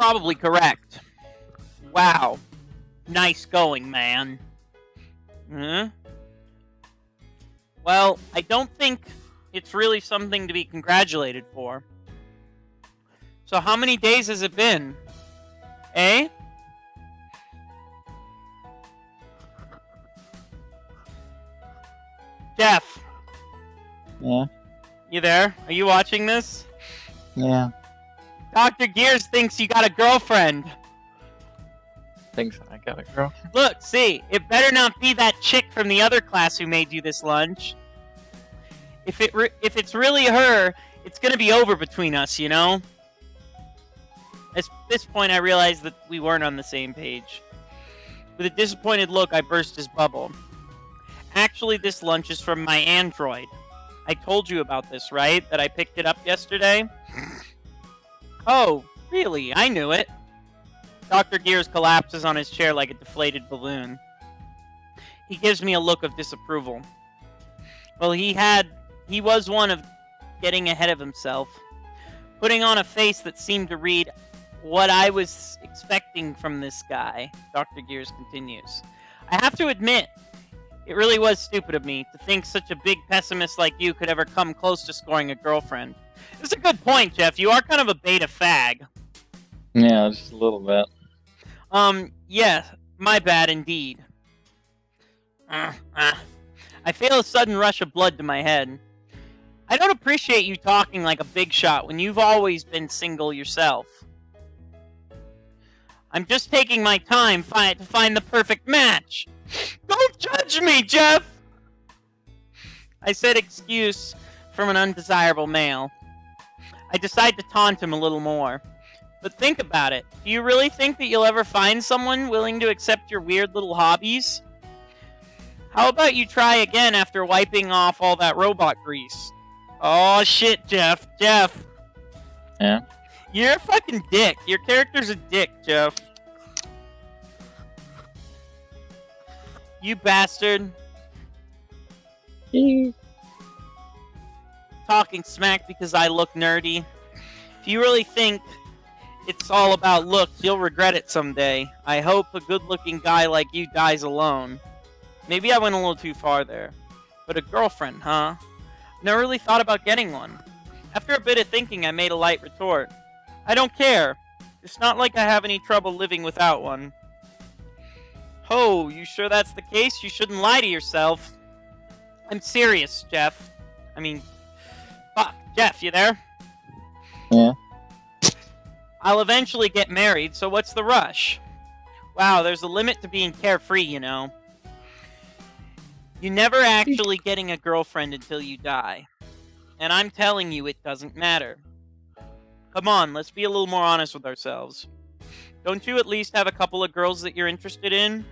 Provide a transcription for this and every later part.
probably correct. Wow. Nice going, man. Huh? Well, I don't think it's really something to be congratulated for. So how many days has it been? Eh? Jeff. Yeah. You there? Are you watching this? Yeah. Dr. Gears thinks you got a girlfriend. Thinks I got a girl. Look, see, it better not be that chick from the other class who made you this lunch. If it's really her, it's gonna be over between us, you know? At this point, I realized that we weren't on the same page. With a disappointed look, I burst his bubble. Actually, this lunch is from my android. I told you about this, right? That I picked it up yesterday? Oh, really? I knew it. Dr. Gears collapses on his chair like a deflated balloon. He gives me a look of disapproval. Well, he was one of getting ahead of himself, putting on a face that seemed to read, "What I was expecting from this guy," Dr. Gears continues. I have to admit, it really was stupid of me to think such a big pessimist like you could ever come close to scoring a girlfriend. It's a good point, Jeff. You are kind of a beta fag. Yeah, just a little bit. Yeah, my bad indeed. I feel a sudden rush of blood to my head. I don't appreciate you talking like a big shot when you've always been single yourself. I'm just taking my time to find the perfect match. Don't judge me, Jeff! I said excuse from an undesirable male. I decide to taunt him a little more. But think about it. Do you really think that you'll ever find someone willing to accept your weird little hobbies? How about you try again after wiping off all that robot grease? Oh shit, Jeff. Jeff. Yeah? You're a fucking dick. Your character's a dick, Jeff. You bastard. Talking smack because I look nerdy. If you really think it's all about looks, you'll regret it someday. I hope a good-looking guy like you dies alone. Maybe I went a little too far there. But a girlfriend, huh? Never really thought about getting one. After a bit of thinking, I made a light retort. I don't care. It's not like I have any trouble living without one. Oh, you sure that's the case? You shouldn't lie to yourself. I'm serious, Jeff. I mean, fuck. Jeff, you there? Yeah. I'll eventually get married, so what's the rush? Wow, there's a limit to being carefree, you know. You're never actually getting a girlfriend until you die. And I'm telling you, it doesn't matter. Come on, let's be a little more honest with ourselves. Don't you at least have a couple of girls that you're interested in?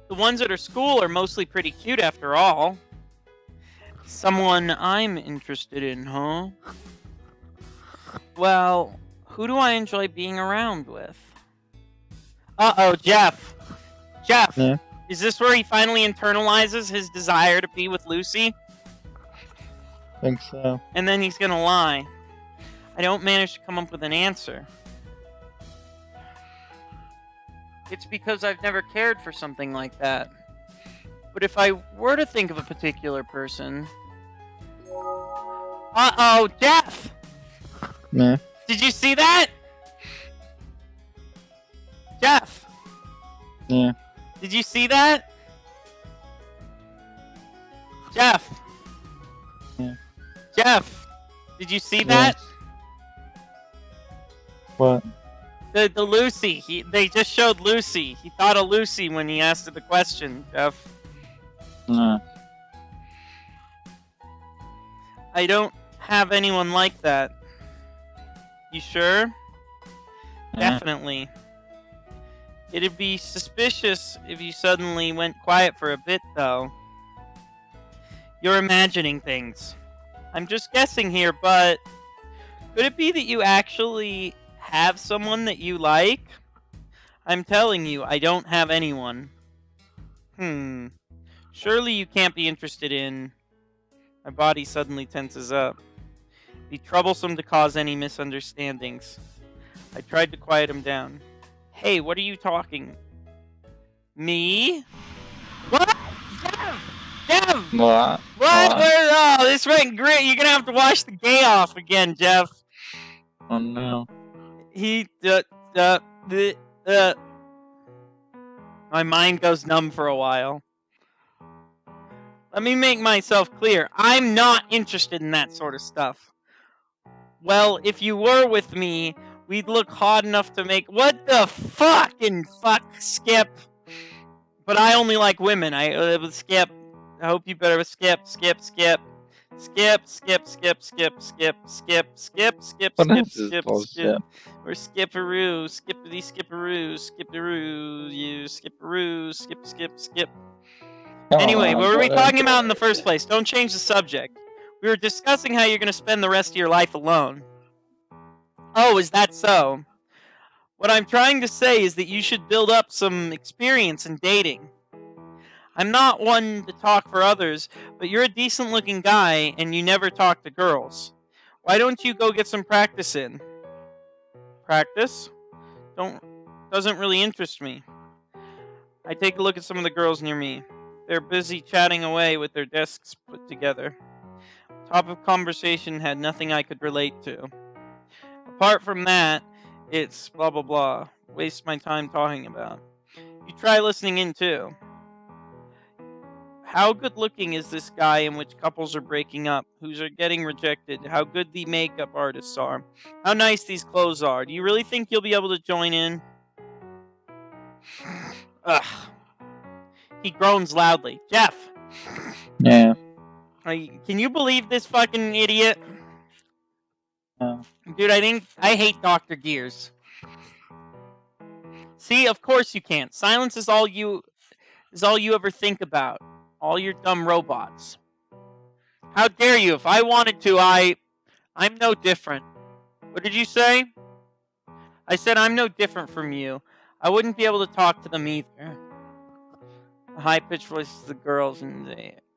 The ones at our school are mostly pretty cute after all. Someone I'm interested in, huh? Well, who do I enjoy being around with? Uh-oh, Jeff. Jeff, Yeah? is this where he finally internalizes his desire to be with Lucy? Think so. And then he's gonna lie. I don't manage to come up with an answer. It's because I've never cared for something like that. But if I were to think of a particular person... Uh-oh, Jeff! Yeah? Did you see that? Jeff! Yeah. Did you see that? Jeff! Yeah. Jeff! Did you see that? What? The Lucy. They just showed Lucy. He thought of Lucy when he asked her the question, Jeff. Nah. I don't have anyone like that. You sure? Yeah. Definitely. It'd be suspicious if you suddenly went quiet for a bit, though. You're imagining things. I'm just guessing here, but... could it be that you actually have someone that you like? I'm telling you, I don't have anyone. Surely you can't be interested in... My body suddenly tenses up. Be troublesome to cause any misunderstandings. I tried to quiet him down. Hey, what are you talking? Me? What? Jeff! What? What? Oh, this went great. You're gonna have to wash the gay off again, Jeff. Oh no. My mind goes numb for a while. Let me make myself clear. I'm not interested in that sort of stuff. Well, if you were with me, we'd look hot enough to make... What the fucking fuck, Skip? But I only like women. Skip. I hope you better skip. Skip. Skip, skip, skip, skip, skip, skip, skip, What skip, is this skip, bullshit? skip. Or skipperoo, skippity skipperoo, skipperoo, you skipperoo, skip, skip, skip. Anyway, what were we talking about in the first place? Don't change the subject. We were discussing how you're going to spend the rest of your life alone. Oh, is that so? What I'm trying to say is that you should build up some experience in dating. I'm not one to talk for others, but you're a decent-looking guy and you never talk to girls. Why don't you go get some practice in? Practice? Doesn't really interest me. I take a look at some of the girls near me. They're busy chatting away with their desks put together. Top of conversation had nothing I could relate to. Apart from that, it's blah blah blah. Waste my time talking about. You try listening in too. How good looking is this guy in which couples are breaking up, who's are getting rejected, how good the makeup artists are, how nice these clothes are. Do you really think you'll be able to join in? Ugh. He groans loudly. Jeff! Yeah. Can you believe this fucking idiot? No. Dude, I hate Dr. Gears. See, of course you can't. Silence is all you ever think about. All your dumb robots. How dare you? If I wanted to, I'm no different. What did you say? I said I'm no different from you. I wouldn't be able to talk to them either. The high-pitched voices of the girls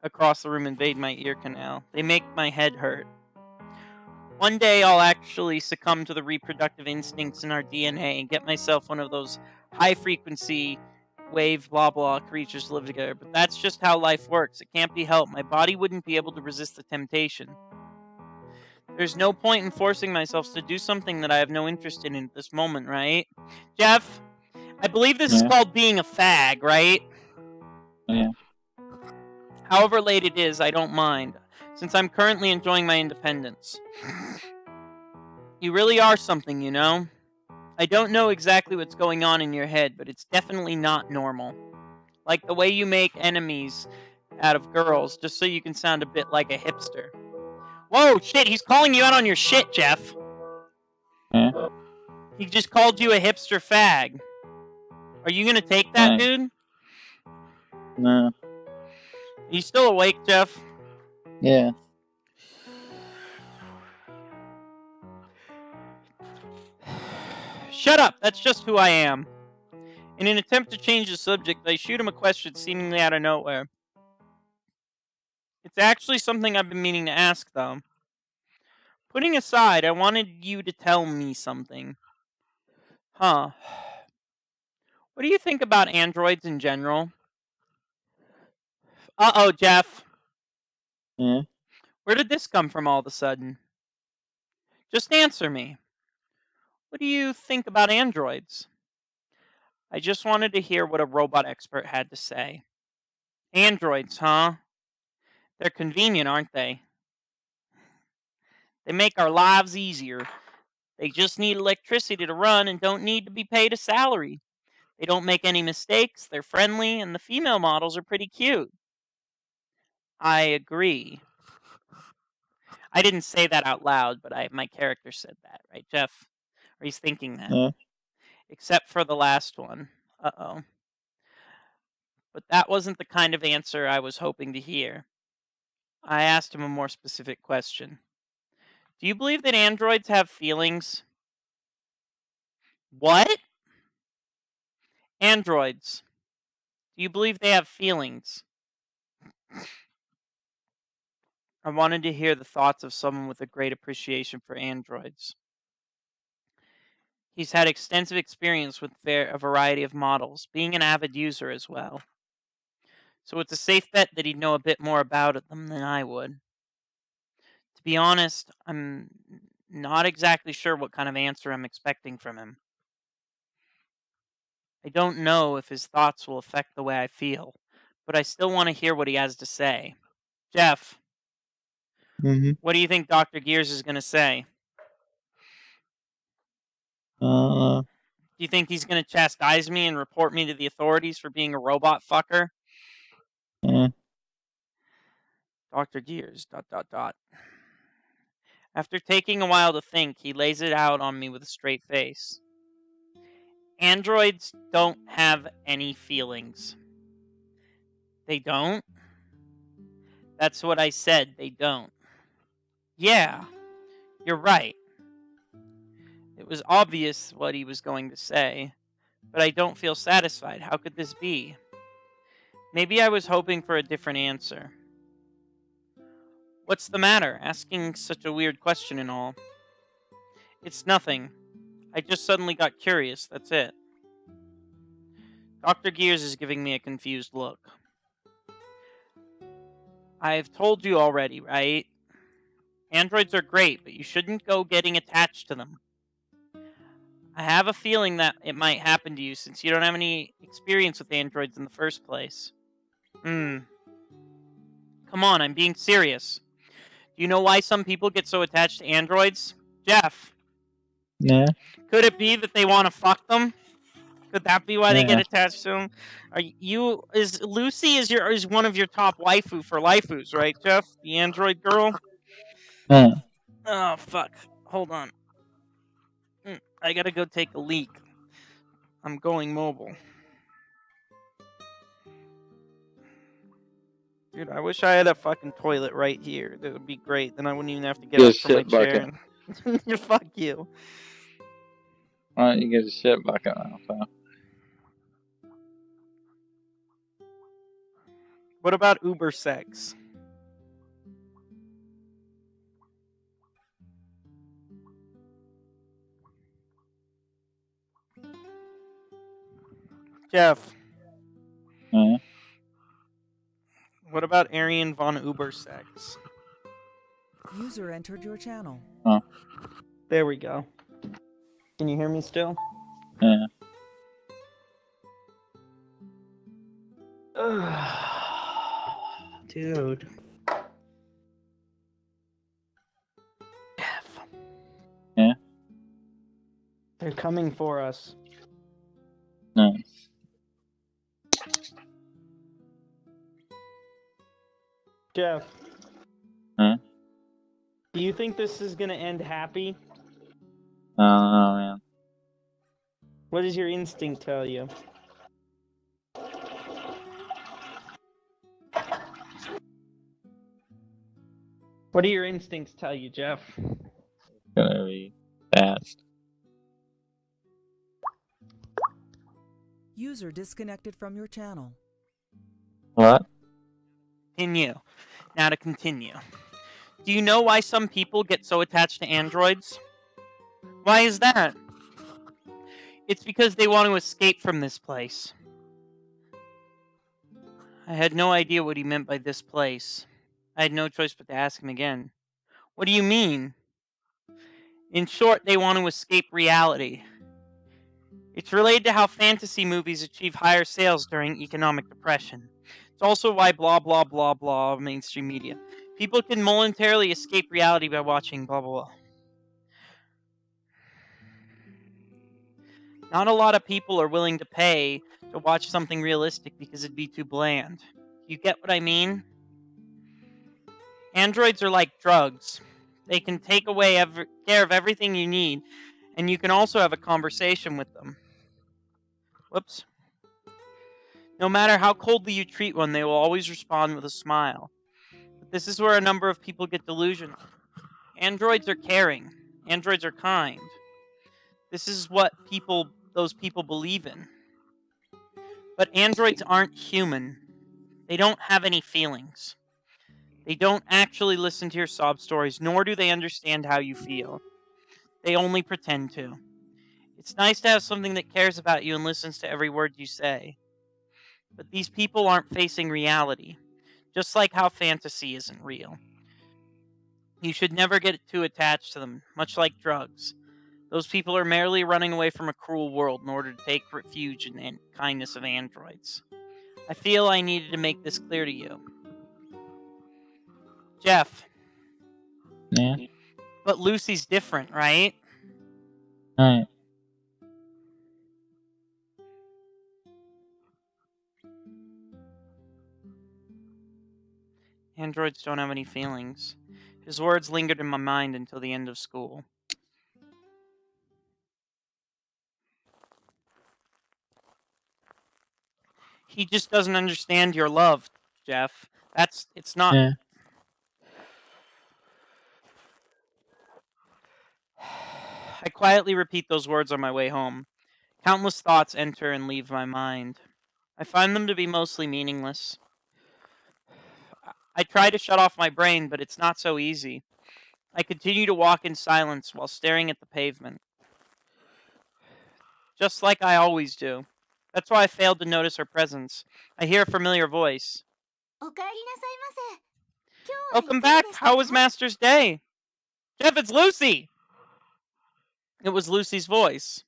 across the room invade my ear canal. They make my head hurt. One day I'll actually succumb to the reproductive instincts in our DNA and get myself one of those high-frequency wave blah blah creatures to live together. But that's just how life works. It can't be helped. My body wouldn't be able to resist the temptation. There's no point in forcing myself to do something that I have no interest in at this moment, right? Jeff, I believe this is called being a fag, right? Yeah. However late it is, I don't mind, since I'm currently enjoying my independence. You really are something, you know? I don't know exactly what's going on in your head, but it's definitely not normal. Like the way you make enemies out of girls, just so you can sound a bit like a hipster. Whoa, shit, he's calling you out on your shit, Jeff. Yeah. He just called you a hipster fag. Are you gonna take that, dude? No. Are you still awake, Jeff? Yeah. Shut up! That's just who I am. In an attempt to change the subject, I shoot him a question seemingly out of nowhere. It's actually something I've been meaning to ask, though. Putting aside, I wanted you to tell me something. Huh. What do you think about androids in general? Uh-oh, Jeff. Yeah. Where did this come from all of a sudden? Just answer me. What do you think about androids? I just wanted to hear what a robot expert had to say. Androids, huh? They're convenient, aren't they? They make our lives easier. They just need electricity to run and don't need to be paid a salary. They don't make any mistakes, they're friendly, and the female models are pretty cute. I agree. I didn't say that out loud, but my character said that, right, Jeff? Or he's thinking that. Yeah. Except for the last one. Uh-oh. But that wasn't the kind of answer I was hoping to hear. I asked him a more specific question. Do you believe that androids have feelings? What? Androids. Do you believe they have feelings? I wanted to hear the thoughts of someone with a great appreciation for androids. He's had extensive experience with a variety of models, being an avid user as well. So it's a safe bet that he'd know a bit more about them than I would. To be honest, I'm not exactly sure what kind of answer I'm expecting from him. I don't know if his thoughts will affect the way I feel, but I still want to hear what he has to say. Jeff, Mm-hmm. what do you think Dr. Gears is going to say? Uh, Do you think he's going to chastise me and report me to the authorities for being a robot fucker? yeah. Dr. Gears, ... After taking a while to think, he lays it out on me with a straight face. Androids don't have any feelings. They don't? That's what I said, they don't. Yeah, you're right. It was obvious what he was going to say, but I don't feel satisfied. How could this be? Maybe I was hoping for a different answer. What's the matter? Asking such a weird question and all. It's nothing. I just suddenly got curious, that's it. Dr. Gears is giving me a confused look. I've told you already, right? Androids are great, but you shouldn't go getting attached to them. I have a feeling that it might happen to you since you don't have any experience with androids in the first place. Come on, I'm being serious. Do you know why some people get so attached to androids? Jeff, Yeah. could it be that they want to fuck them? Could that be why they get Yeah. attached to them? Is Lucy is one of your top waifu for laifus, right, Jeff? The android girl? Yeah. Oh fuck. Hold on. I gotta go take a leak. I'm going mobile. Dude, I wish I had a fucking toilet right here. That would be great. Then I wouldn't even have to get Get a up from my shit bucket. chair. Fuck you. Why don't you get a shit bucket now, pal? What about Uber sex? Jeff, Yeah. what about Arian von Uber sex? User entered your channel. There we go. Can you hear me still? Yeah. Dude. Jeff. Yeah. They're coming for us. No. Jeff. Huh? Do you think this is gonna end happy? I don't know, man. What does your instinct tell you? What do your instincts tell you, Jeff? It's gonna be fast. User disconnected from your channel. What? Continue. Now to continue. Do you know why some people get so attached to androids? Why is that? It's because they want to escape from this place. I had no idea what he meant by this place. I had no choice but to ask him again. What do you mean? In short, they want to escape reality. It's related to how fantasy movies achieve higher sales during economic depression. It's also why blah blah blah blah of mainstream media. People can momentarily escape reality by watching blah blah blah. Not a lot of people are willing to pay to watch something realistic because it'd be too bland. You get what I mean? Androids are like drugs. They can take away care of everything you need, and you can also have a conversation with them. Whoops. No matter how coldly you treat one, they will always respond with a smile. But this is where a number of people get delusional. Androids are caring. Androids are kind. This is what those people believe in. But androids aren't human. They don't have any feelings. They don't actually listen to your sob stories, nor do they understand how you feel. They only pretend to. It's nice to have something that cares about you and listens to every word you say. But these people aren't facing reality, just like how fantasy isn't real. You should never get too attached to them, much like drugs. Those people are merely running away from a cruel world in order to take refuge in the kindness of androids. I feel I needed to make this clear to you. Jeff. Yeah. But Lucy's different, right? Right. Androids don't have any feelings. His words lingered in my mind until the end of school. He just doesn't understand your love, Jeff. It's not... Yeah. I quietly repeat those words on my way home. Countless thoughts enter and leave my mind. I find them to be mostly meaningless. I try to shut off my brain, but it's not so easy. I continue to walk in silence while staring at the pavement. Just like I always do. That's why I failed to notice her presence. I hear a familiar voice. Welcome back. How was Master's Day? Jeff, it's Lucy! It was Lucy's voice.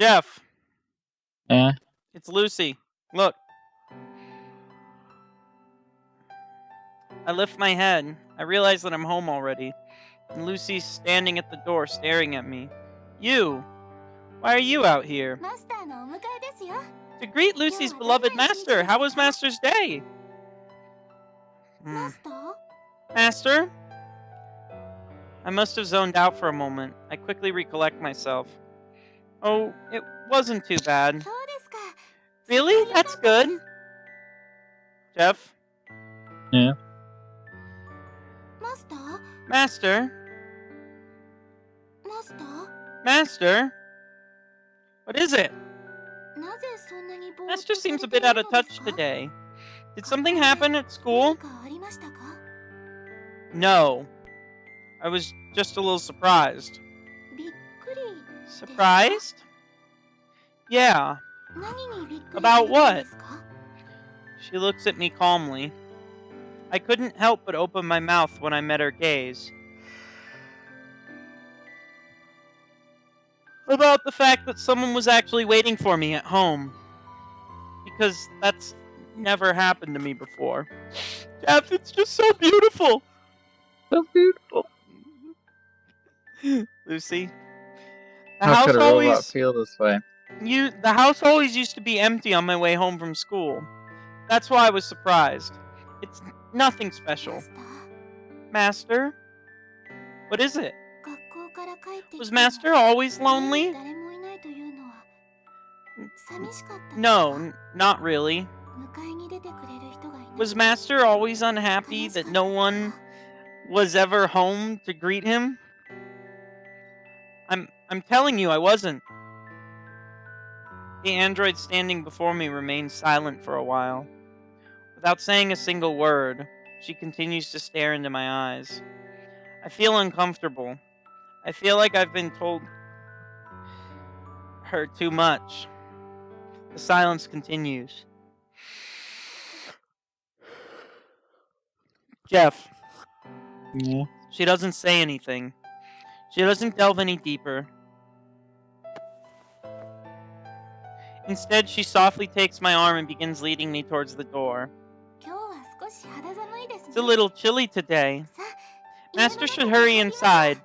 Jeff. Yeah. It's Lucy. Look. I lift my head. I realize that I'm home already. And Lucy's standing at the door staring at me. You! Why are you out here? To greet Lucy's beloved master. How was Master's Day? Master? I must have zoned out for a moment. I quickly recollect myself. Oh, it wasn't too bad. Really? That's good. Jeff? Yeah. Master? Master? What is it? Master seems a bit out of touch today. Did something happen at school? No. I was just a little surprised. Surprised? Yeah. About what? She looks at me calmly. I couldn't help but open my mouth when I met her gaze. About the fact that someone was actually waiting for me at home. Because that's never happened to me before. Jeff, it's just so beautiful! So beautiful. Lucy. How could a robot feel this way? The house always used to be empty on my way home from school. That's why I was surprised. It's nothing special. Master? What is it? Was Master always lonely? No, not really. Was Master always unhappy that no one was ever home to greet him? I'm telling you, I wasn't. The android standing before me remains silent for a while. Without saying a single word, she continues to stare into my eyes. I feel uncomfortable. I feel like I've been told her too much. The silence continues. Jeff. Yeah. She doesn't say anything. She doesn't delve any deeper. Instead, she softly takes my arm and begins leading me towards the door. It's a little chilly today. Master should hurry inside.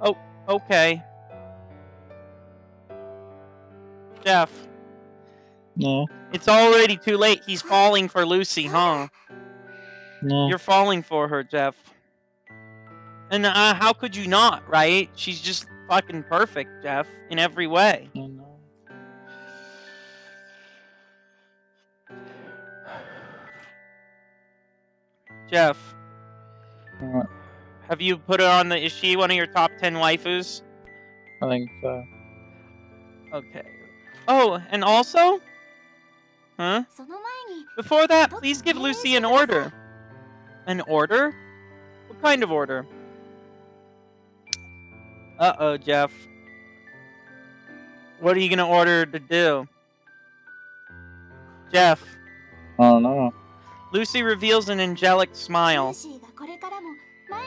Oh, okay. Jeff. Yeah. It's already too late. He's falling for Lucy, huh? Yeah. You're falling for her, Jeff. And how could you not, right? She's just fucking perfect, Jeff, in every way. I know. Jeff, What? have you put her on the... Is she one of your top 10 waifus? I think so. Okay. Oh, and also? Huh? Before that, please give Lucy an order. An order? What kind of order? Uh-oh, Jeff. What are you gonna order to do? Jeff. I don't know. Lucy reveals an angelic smile.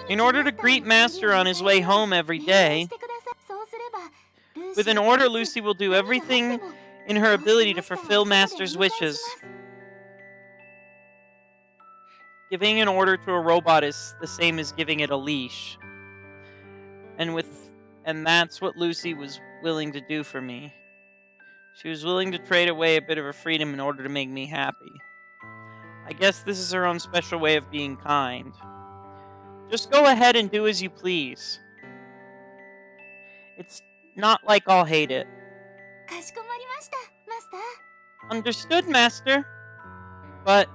In order to greet Master on his way home every day, with an order, Lucy will do everything in her ability to fulfill Master's wishes. Giving an order to a robot is the same as giving it a leash. And that's what Lucy was willing to do for me. She was willing to trade away a bit of her freedom in order to make me happy. I guess this is her own special way of being kind. Just go ahead and do as you please. It's not like I'll hate it. Understood, Master. But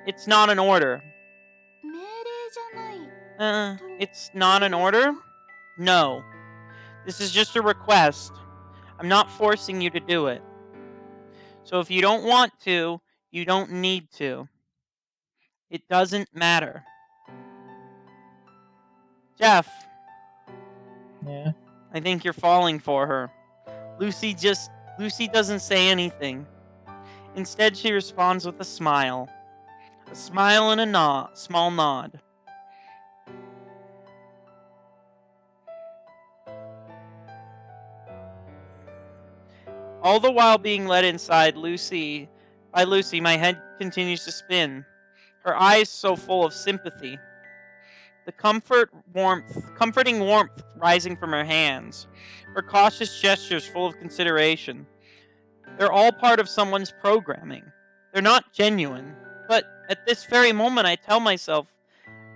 it's not an order. It's not an order? No. This is just a request. I'm not forcing you to do it. So if you don't want to, you don't need to. It doesn't matter. Jeff. Yeah. I think you're falling for her. Lucy doesn't say anything. Instead, she responds with a smile. A smile and a small nod. All the while being led inside by Lucy, my head continues to spin. Her eyes so full of sympathy. The comforting warmth rising from her hands. Her cautious gestures full of consideration. They're all part of someone's programming. They're not genuine. But at this very moment, I tell myself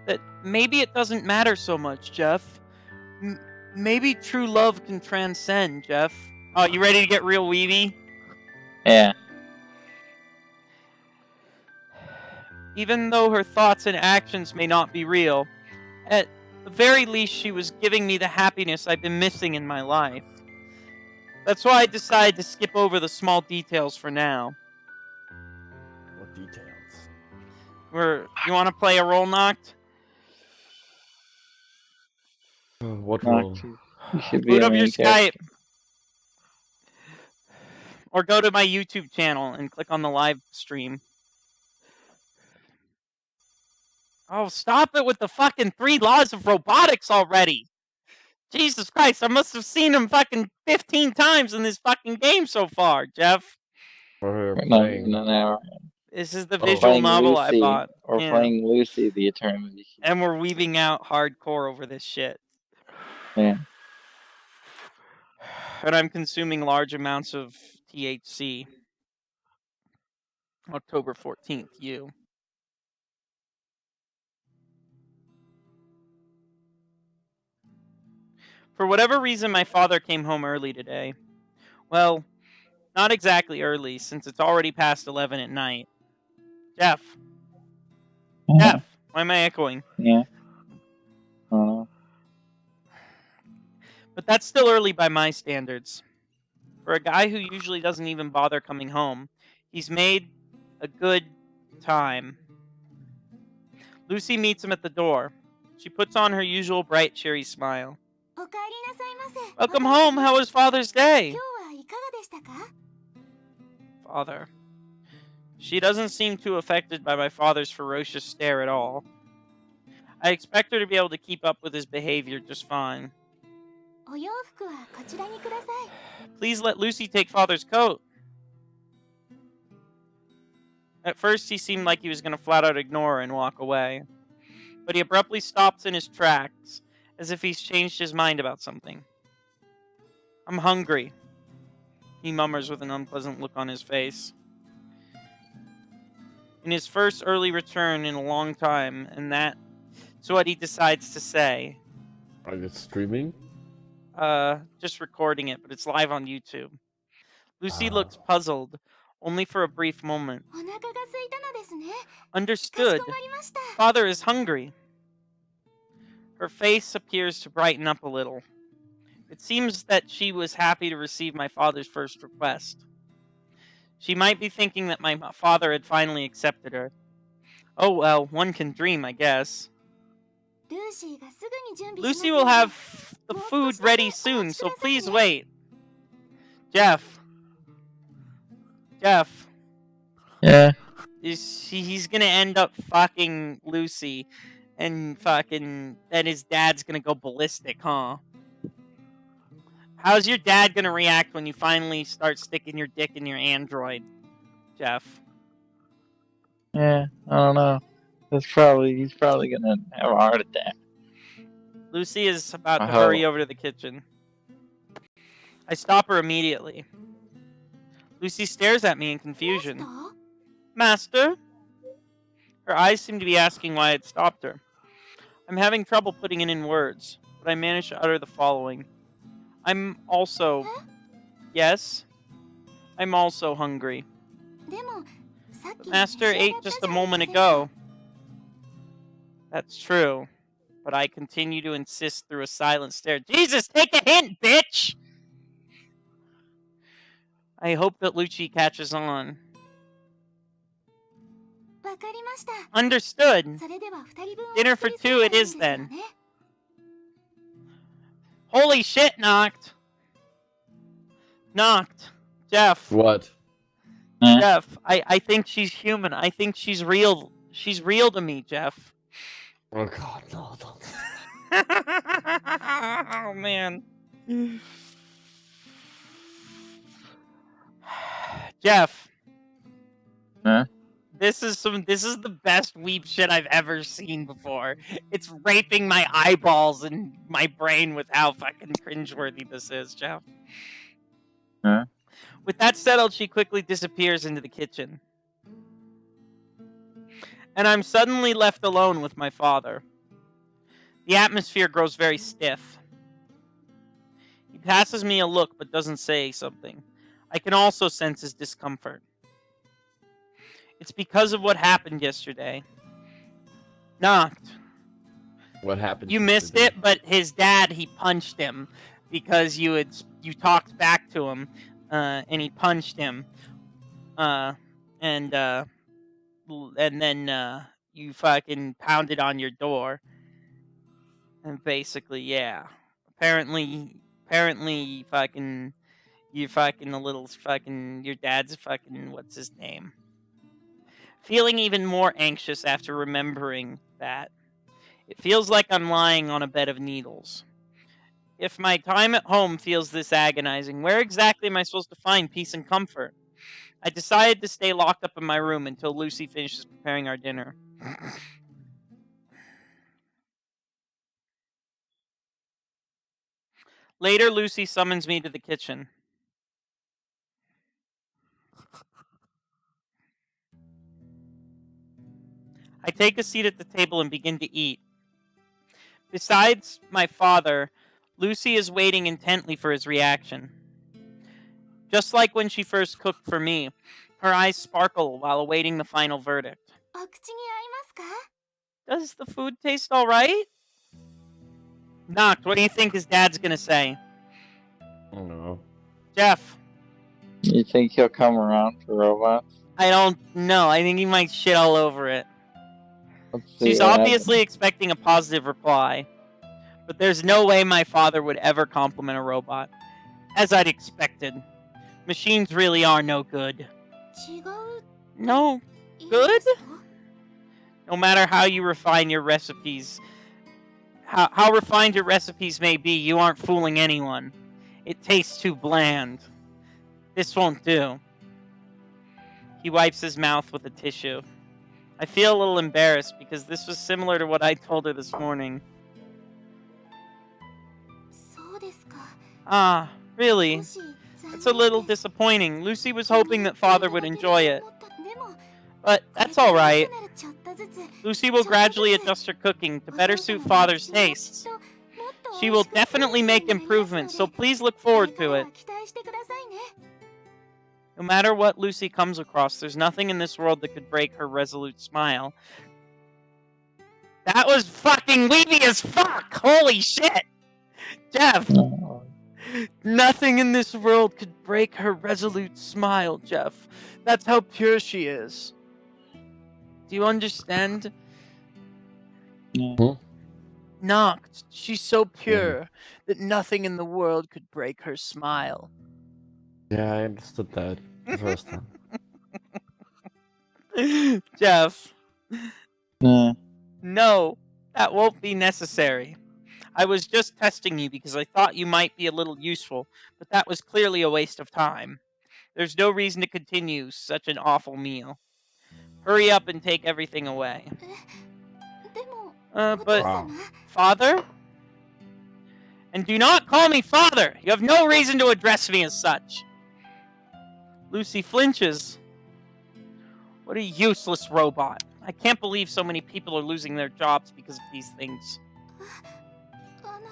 that maybe it doesn't matter so much, Jeff. Maybe true love can transcend, Jeff. Oh, you ready to get real weeby? Yeah. Even though her thoughts and actions may not be real, at the very least she was giving me the happiness I've been missing in my life. That's why I decided to skip over the small details for now. What details? You want to play a roll knocked? What Knocked role? You should be Boot a up your main character. Skype. Or go to my YouTube channel and click on the live stream. Oh, stop it with the fucking 3 laws of robotics already! Jesus Christ, I must have seen them fucking 15 times in this fucking game so far, Jeff. We're We're not playing. even an hour. This is the Oh. visual Playing novel Lucy, I bought. Or Yeah. playing Lucy the Eternity. And we're weaving out hardcore over this shit. Yeah. And I'm consuming large amounts of THC. October 14th, you. For whatever reason, my father came home early today. Well, not exactly early, since it's already past 11 at night. Jeff. Yeah. Jeff, why am I echoing? Yeah. I don't know. But that's still early by my standards. For a guy who usually doesn't even bother coming home, he's made a good time. Lucy meets him at the door. She puts on her usual bright, cheery smile. Welcome home. How was Father's Day? Father. She doesn't seem too affected by my father's ferocious stare at all. I expect her to be able to keep up with his behavior just fine. Please let Lucy take Father's coat. At first, he seemed like he was going to flat out ignore her and walk away. But he abruptly stops in his tracks, as if he's changed his mind about something. I'm hungry, he murmurs with an unpleasant look on his face. In his first early return in a long time, and that's what he decides to say. Are you streaming? Just recording it, but it's live on YouTube. Lucy looks puzzled, only for a brief moment. Understood. Father is hungry. Her face appears to brighten up a little. It seems that she was happy to receive my father's first request. She might be thinking that my father had finally accepted her. Oh well, one can dream, I guess. ルーシーがすぐに準備します Lucy の will で have the もう少 food しだけ ready お soon, 待ちく so ださい please ね wait. Jeff, Yeah. he's gonna end up fucking Lucy, and fucking then his dad's gonna go ballistic, huh? How's your dad gonna react when you finally start sticking your dick in your android, Jeff? Yeah. I don't know. He's probably gonna have a heart attack. Lucy is about I to hurry hope. over to the kitchen. I stop her immediately. Lucy stares at me in マス confusion. ター Master? Her eyes seem to be asking why I'd stopped her. I'm having trouble putting it in words, but I manage to utter the following. I'm also... Yes? I'm also hungry. でもさっき Master 召し上 ate がった just じ a ゃありま moment せんか ago. That's true, but I continue to insist through a silent stare. Jesus, take a hint, bitch! I hope that Lucci catches on. わかりました Understood. それでは二人分を Dinner お for 作りすれば two い it いん is ですよ then. ね Holy shit, Knocked. Jeff. What? Huh? Jeff, I think she's human. I think she's real. She's real to me, Jeff. Oh god, no, don't. Oh man. Jeff. Huh? This is the best weep shit I've ever seen before. It's raping my eyeballs and my brain with how fucking cringeworthy this is, Jeff. Huh? With that settled, she quickly disappears into the kitchen. And I'm suddenly left alone with my father. The atmosphere grows very stiff. He passes me a look but doesn't say something. I can also sense his discomfort. It's because of what happened yesterday. Knocked. What happened? You missed yesterday? it, but his dad, he punched him because you talked back to him, and he punched him, and then you fucking pounded on your door, and basically, yeah. Apparently, fucking, you fucking a little fucking your dad's fucking what's his name. Feeling even more anxious after remembering that. It feels like I'm lying on a bed of needles. If my time at home feels this agonizing, where exactly am I supposed to find peace and comfort? I decided to stay locked up in my room until Lucy finishes preparing our dinner. Later, Lucy summons me to the kitchen. I take a seat at the table and begin to eat. Besides my father, Lucy is waiting intently for his reaction. Just like when she first cooked for me, her eyes sparkle while awaiting the final verdict. お口に合いますか Does the food taste alright? Knocked, what do you think his dad's gonna say? I don't know. Jeff, You think he'll come around for robots? I don't know. I think he might shit all over it. Let's see She's what obviously expecting a positive reply, but there's no way my father would ever compliment a robot. As I'd expected. Machines really are no good. 違う No, いい Good? ですか no matter how you refine your recipes, how refined your recipes may be, you aren't fooling anyone. It tastes too bland. This won't do. He wipes his mouth with a tissue. I feel a little embarrassed because this was similar to what I told her this morning. そうですか Ah, really? 少し残 It's a little 念です disappointing. Lucy was hoping that father would enjoy it. でも But これ that's から alright. ならちょっとずつ Lucy will gradually adjust her cooking to better suit father's tastes. She will definitely make improvements, so please look forward to it. No matter what Lucy comes across, there's nothing in this world that could break her resolute smile. That was fucking weepy as fuck! Holy shit! Jeff! Oh, Nothing in this world could break her resolute smile, Jeff. That's how pure she is. Do you understand? Yeah. Noct, she's so pure that nothing in the world could break her smile. Yeah, I understood that the first time. Jeff, Yeah. no, that won't be necessary. I was just testing you because I thought you might be a little useful, but that was clearly a waste of time. There's no reason to continue such an awful meal. Hurry up and take everything away. でも、 But, Wow. Father? And do not call me Father! You have no reason to address me as such. Lucy flinches. What a useless robot. I can't believe so many people are losing their jobs because of these things.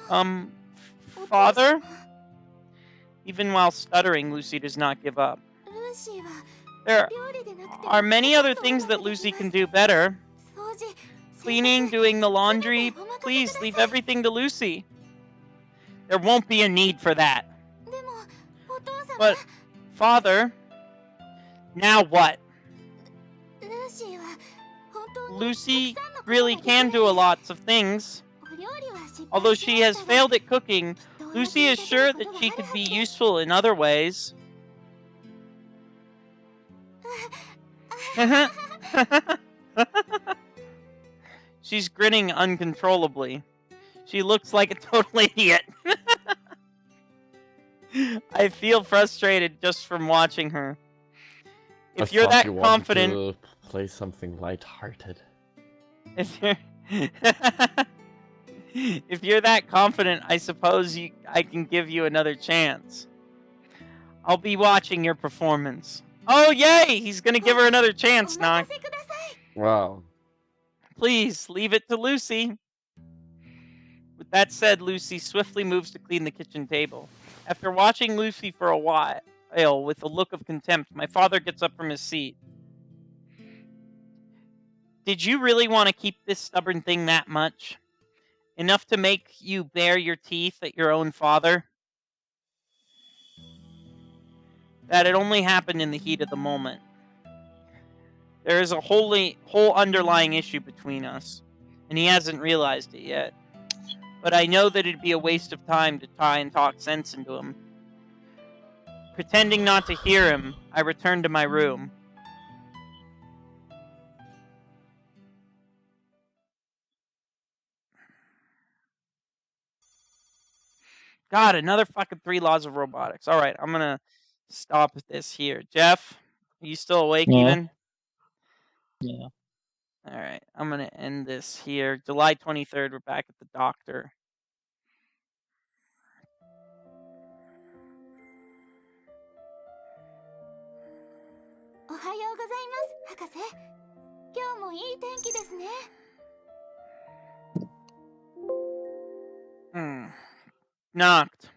あの、 Father? Even while stuttering, Lucy does not give up. ルーシーは There 料理でなくて are many other things that Lucy can do better. 掃除、 Cleaning, doing the laundry. Please leave everything to Lucy. There won't be a need for that. でも、お父様、 But, Father, now what? ルーシーは本当に Lucy たくさんのことが really でき can る do a lots of things. お料理は失敗 Although し she ま has したが failed at cooking, きっとお役 Lucy に is 立てる sure こと that が she ある could は be ずです。 useful in other ways. She's grinning uncontrollably. She looks like a total idiot. I feel frustrated just from watching her. If I you're thought that you wanted confident, to play something lighthearted. if you're if you're that confident, I suppose I can give you another chance. I'll be watching your performance. Oh yay! He's gonna give her another お chance, 任 Noct. せください。 Wow. Please leave it to Lucy. With that said, Lucy swiftly moves to clean the kitchen table. After watching Lucy for a while, with a look of contempt, my father gets up from his seat. Did you really want to keep this stubborn thing that much? Enough to make you bare your teeth at your own father? That it only happened in the heat of the moment. There is a whole underlying issue between us, and he hasn't realized it yet. But I know that it'd be a waste of time to try and talk sense into him. Pretending not to hear him, I return to my room. God, another fucking 3 laws of robotics. Alright, I'm gonna stop this here. Jeff, are you still awake Yeah. even? Yeah. Alright, I'm gonna end this here. July 23rd, we're back at the doctor.おはようございます、博士。今日もいい天気ですね。 Noct.